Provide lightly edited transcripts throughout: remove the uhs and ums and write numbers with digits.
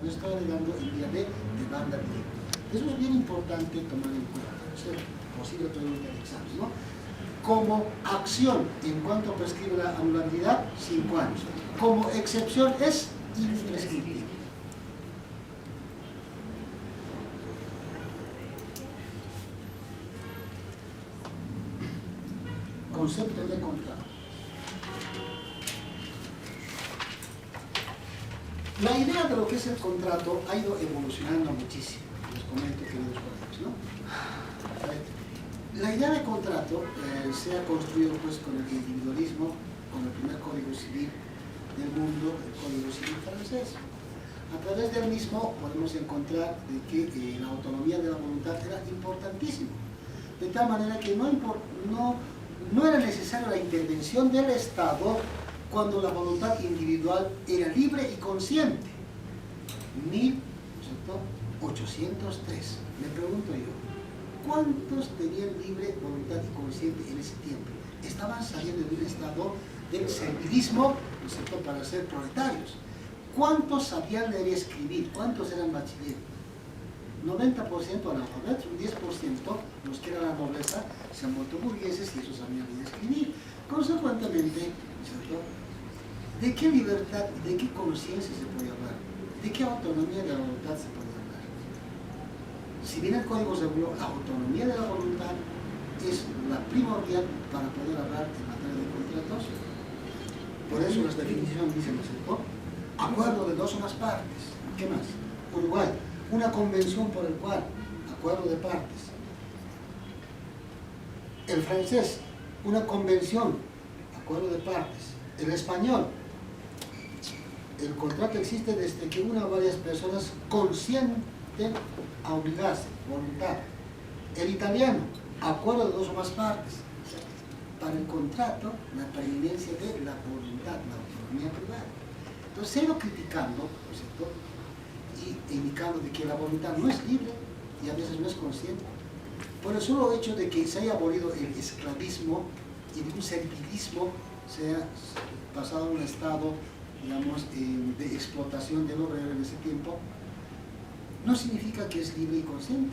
No estoy agregando el día de demanda directa. Eso es bien importante tomar en cuenta. Es posible pregunta de examen, ¿no? Como acción, en cuanto prescribe la anulabilidad, 5 años. Como excepción es imprescriptible. Concepto de contrato. La idea de lo que es el contrato ha ido evolucionando muchísimo. Les comento, queridos colegas, ¿no? La idea de contrato se ha construido pues con el individualismo, con el primer código civil del mundo, el código civil francés. A través del mismo podemos encontrar de que la autonomía de la voluntad era importantísima, de tal manera que no era necesaria la intervención del Estado cuando la voluntad individual era libre y consciente. 1803. Me pregunto yo, ¿cuántos tenían libre voluntad y consciente en ese tiempo? Estaban saliendo de un estado del servilismo, ¿no es cierto?, para ser proletarios. ¿Cuántos sabían leer y escribir? ¿Cuántos eran bachilleros? 90% analfabetos, un 10% los que eran la nobleza se han vuelto burgueses y esos sabían leer y escribir. Consecuentemente, ¿no es cierto?, ¿de qué libertad, de qué conciencia se puede hablar? ¿De qué autonomía de la voluntad se puede hablar? Si bien el código reguló la autonomía de la voluntad, es la primordial para poder hablar en materia de contratos. Por eso las definiciones dicen, ¿no es cierto?, acuerdo de dos o más partes. ¿Qué más? Uruguay, una convención por el cual, acuerdo de partes. El francés, una convención, acuerdo de partes. El español, el contrato existe desde que una o varias personas consienten a obligarse, voluntad. El italiano, acuerdo de dos o más partes. O sea, para el contrato, la preeminencia de la voluntad, la autonomía privada. Entonces se ha ido criticando, ¿no es cierto?, y indicando de que la voluntad no es libre y a veces no es consciente. Por el solo hecho de que se haya abolido el esclavismo y de un servilismo se ha pasado a un estado, digamos, de explotación del obrero en ese tiempo, no significa que es libre y consciente,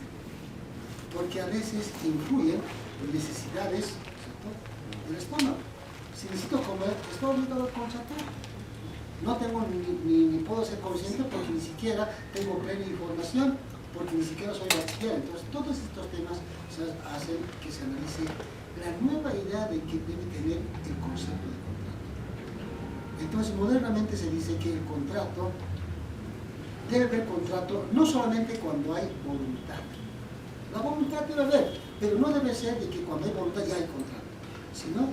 porque a veces influyen necesidades, ¿cierto?, del estómago. Si necesito comer, estoy obligado a contratar. No tengo ni puedo ser consciente porque ni siquiera tengo plena información, porque ni siquiera soy bachiller. Entonces, todos estos temas hacen que se analice la nueva idea de que debe tener el concepto de contrato. Entonces, modernamente se dice que el contrato debe haber contrato no solamente cuando hay voluntad. La voluntad debe haber, pero no debe ser de que cuando hay voluntad ya hay contrato, sino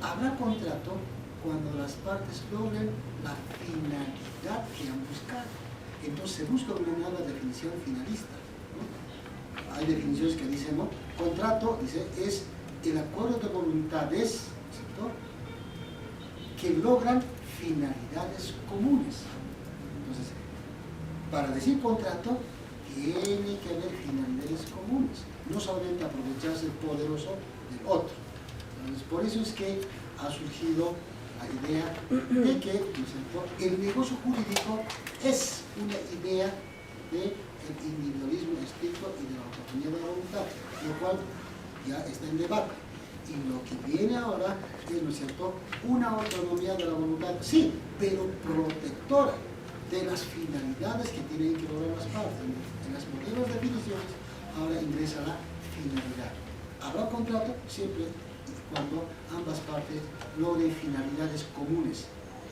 habrá contrato cuando las partes logren la finalidad que han buscado. Entonces se busca una nueva definición finalista, ¿no? Hay definiciones que dicen, ¿no?, contrato, dice, es el acuerdo de voluntades, ¿cierto?, que logran finalidades comunes. Entonces, para decir contrato, tiene que haber finalidades comunes, no solamente aprovecharse el poderoso del otro. Entonces, por eso es que ha surgido la idea de que, ¿no es cierto?, el negocio jurídico es una idea del individualismo estricto y de la autonomía de la voluntad, lo cual ya está en debate. Y lo que viene ahora es, ¿no es cierto?, una autonomía de la voluntad, sí, pero protectora de las finalidades que tienen que lograr las partes. En las modernas definiciones ahora ingresa la finalidad. Habrá contrato siempre cuando ambas partes logren finalidades comunes.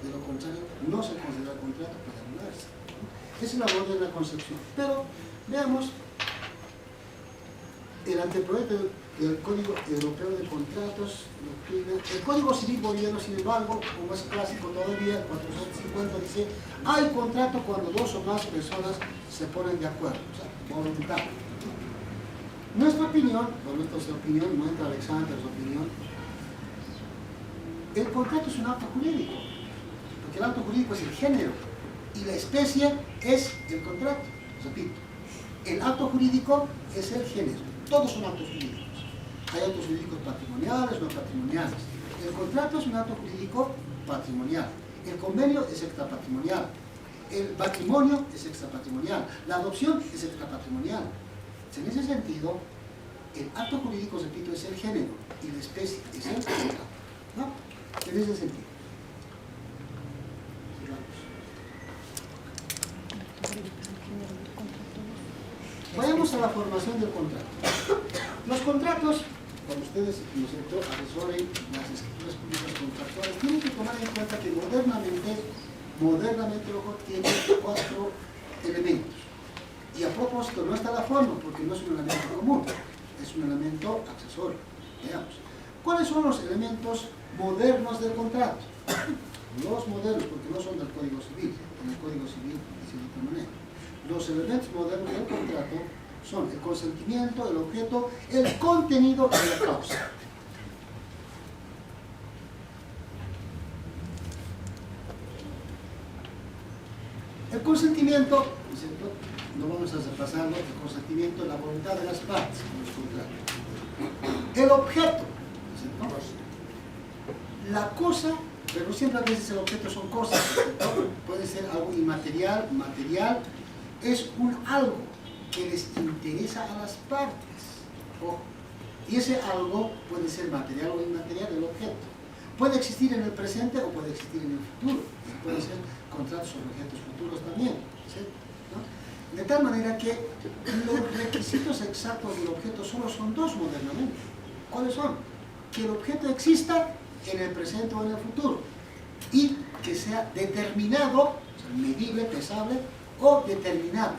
De lo contrario, no se considera contrato para anularse. Esa es la moderna concepción. Pero veamos el anteproyecto del Código Europeo de Contratos. El Código Civil Boliviano, sin embargo, como es clásico todavía, 450, dice: hay contrato cuando dos o más personas se ponen de acuerdo, o sea, voluntad. Nuestra opinión, por nuestra opinión, no entra Alexander su opinión, el contrato es un acto jurídico, porque el acto jurídico es el género y la especie es el contrato. Repito, el acto jurídico es el género, todos son actos jurídicos. Hay actos jurídicos patrimoniales, no patrimoniales. El contrato es un acto jurídico patrimonial, el convenio es extrapatrimonial, el patrimonio es extrapatrimonial, la adopción es extrapatrimonial. En ese sentido, el acto jurídico, repito, es el género y la especie es el contrato, ¿no? En ese sentido. Vayamos a la formación del contrato. Los contratos, cuando ustedes, ¿no es cierto?, asesoren las escrituras públicas contractuales, tienen que tomar en cuenta que modernamente ojo, tiene 4 elementos. Y a propósito, no está la forma, porque no es un elemento común, es un elemento accesorio. Veamos. ¿Cuáles son los elementos modernos del contrato? Los modernos, porque no son del Código Civil. En el Código Civil dice de otra manera. Los elementos modernos del contrato son el consentimiento, el objeto, el contenido y la causa. El consentimiento, ¿no es cierto?, no vamos a repasarlo, el consentimiento es la voluntad de las partes en los contratos. El objeto, ¿no es cierto?, la cosa, pero siempre a veces el objeto son cosas, ¿no? Puede ser algo inmaterial, material, es un algo que les interesa a las partes. Ojo. Y ese algo puede ser material o inmaterial, el objeto. Puede existir en el presente o puede existir en el futuro. Y puede ser contratos sobre objetos futuros también, ¿sí? ¿No? De tal manera que los requisitos exactos del objeto solo son 2 modernamente. ¿Cuáles son? Que el objeto exista en el presente o en el futuro y que sea determinado, o sea, medible, pesable, o determinable,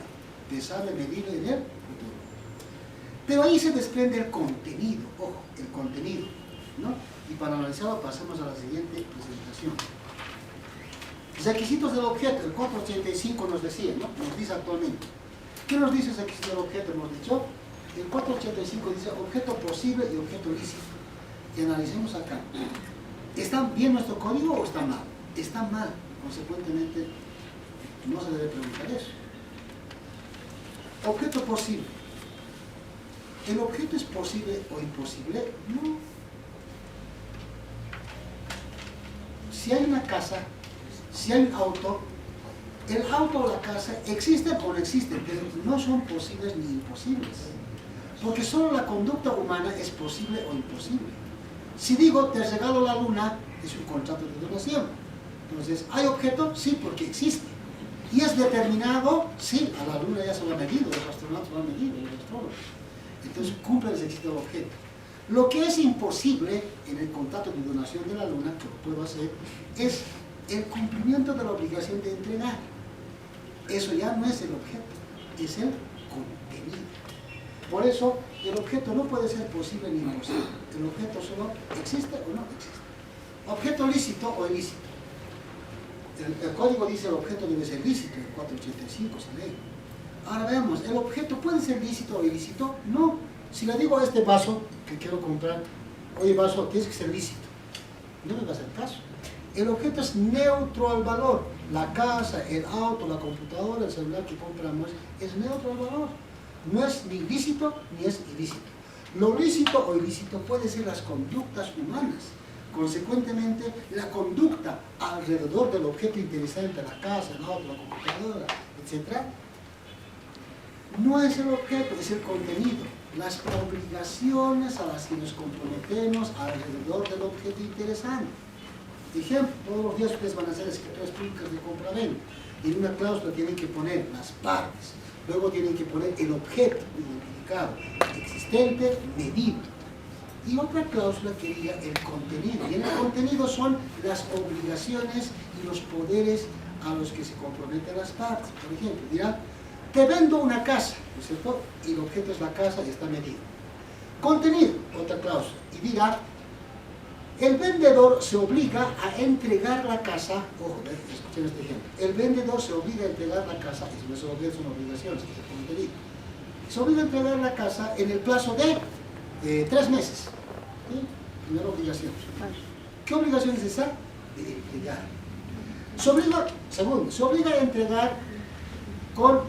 pesable, medible en el futuro. Pero ahí se desprende el contenido, ojo, el contenido, ¿no? Y para analizarlo pasemos a la siguiente presentación. Requisitos del objeto, el 485 nos decía, ¿no? Nos dice actualmente. ¿Qué nos dice el requisito del objeto? Hemos dicho, el 485 dice objeto posible y objeto lícito. Y analicemos acá. ¿Está bien nuestro código o está mal? Está mal, consecuentemente no se debe preguntar eso. Objeto posible. ¿El objeto es posible o imposible? No. Si hay una casa, si hay un auto, el auto o la casa existen o no existen, pero no son posibles ni imposibles. Porque solo la conducta humana es posible o imposible. Si digo, te regalo la luna, es un contrato de donación. Entonces, ¿hay objeto? Sí, porque existe. ¿Y es determinado? Sí, a la luna ya se lo ha medido, los astronautas lo han medido, los astrólogos. Entonces, cumple el requisito del objeto. Lo que es imposible en el contrato de donación de la luna, que lo puedo hacer, es el cumplimiento de la obligación de entregar. Eso ya no es el objeto, es el contenido. Por eso, el objeto no puede ser posible ni imposible. El objeto solo existe o no existe. Objeto lícito o ilícito. El código dice el objeto debe ser lícito, el 485 es la ley. Ahora veamos, ¿el objeto puede ser lícito o ilícito? No. Si le digo a este vaso que quiero comprar, oye vaso, tienes que ser lícito, no me va a hacer caso. El objeto es neutro al valor. La casa, el auto, la computadora, el celular que compramos es neutro al valor. No es ni lícito ni es ilícito. Lo lícito o ilícito puede ser las conductas humanas. Consecuentemente, la conducta alrededor del objeto interesante, la casa, el auto, la computadora, etc., no es el objeto, es el contenido. Las obligaciones a las que nos comprometemos alrededor del objeto interesante. Ejemplo, todos los días ustedes van a hacer escrituras públicas de compra-venta. En una cláusula tienen que poner las partes, luego tienen que poner el objeto identificado, existente, medido. Y otra cláusula que diga el contenido. Y en el contenido son las obligaciones y los poderes a los que se comprometen las partes. Por ejemplo, dirá, te vendo una casa, ¿no es cierto? Y el objeto es la casa y está medido. Contenido, otra cláusula. Y dirá, el vendedor se obliga a entregar la casa, ojo, escuchen este ejemplo, el vendedor se obliga a entregar la casa, y no son obligaciones, es el contenido, se obliga a entregar la casa en el plazo de 3 meses. ¿Sí? Primera obligación. ¿Qué obligación es esa? De entregar. Segundo, se obliga a entregar con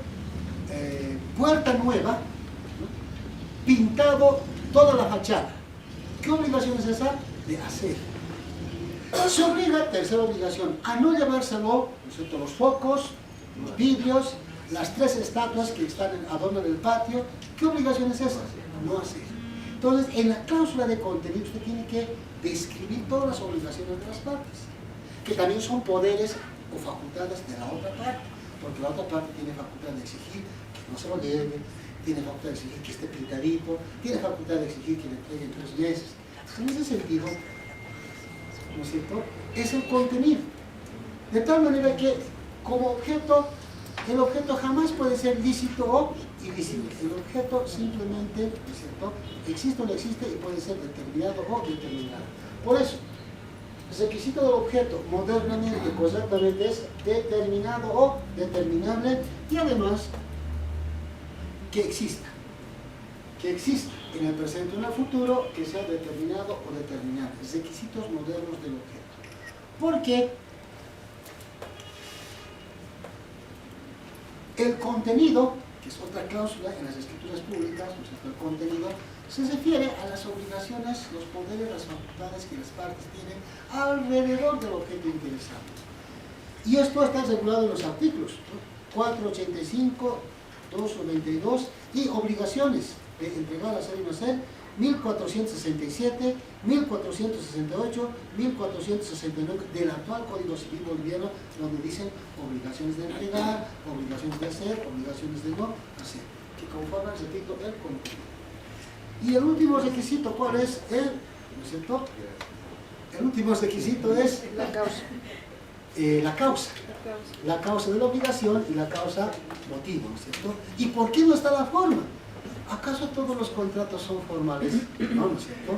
puerta nueva, ¿no?, pintado toda la fachada. ¿Qué obligación es esa? De hacer. Se obliga, tercera obligación, a no llevárselo, ¿no es cierto?, los focos los vidrios, las 3 estatuas que están en adorno del patio. ¿Qué obligación es esa? No hacer. Entonces, en la cláusula de contenido usted tiene que describir todas las obligaciones de las partes, que también son poderes o facultades de la otra parte, porque la otra parte tiene facultad de exigir que no se lo lleve, tiene facultad de exigir que esté pintadito, tiene facultad de exigir que le entreguen 3 meses. En ese sentido, ¿no es cierto?, es el contenido. De tal manera que, como objeto, el objeto jamás puede ser lícito o ilícito. El objeto simplemente, ¿no es cierto?, existe o no existe y puede ser determinado o determinado. Por eso, el requisito del objeto modernamente, correctamente, es determinado o determinable y además que exista en el presente o en el futuro, que sea determinado o determinable. Requisitos modernos del objeto. Porque el contenido, que es otra cláusula en las escrituras públicas, ¿no es cierto?, el contenido se refiere a las obligaciones, los poderes, las facultades que las partes tienen alrededor del objeto interesado. Y esto está regulado en los artículos, ¿no?, 485, 292 y obligaciones de entregar, hacer y no hacer, 1467, 1468, 1469 del actual Código Civil boliviano, donde dicen obligaciones de entregar, obligaciones de hacer, obligaciones de no hacer, que conforman, repito, el contenido. Y el último requisito, ¿cuál es? ¿No es cierto? El último requisito es La causa. La causa de la obligación y la causa motivo, ¿no es cierto? ¿Y por qué no está la forma? ¿Acaso todos los contratos son formales? No, ¿no es cierto?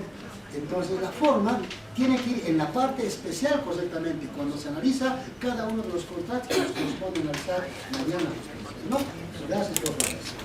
Entonces la forma tiene que ir en la parte especial correctamente, cuando se analiza cada uno de los contratos que nos corresponde analizar mañana. ¿No? Gracias por la atención.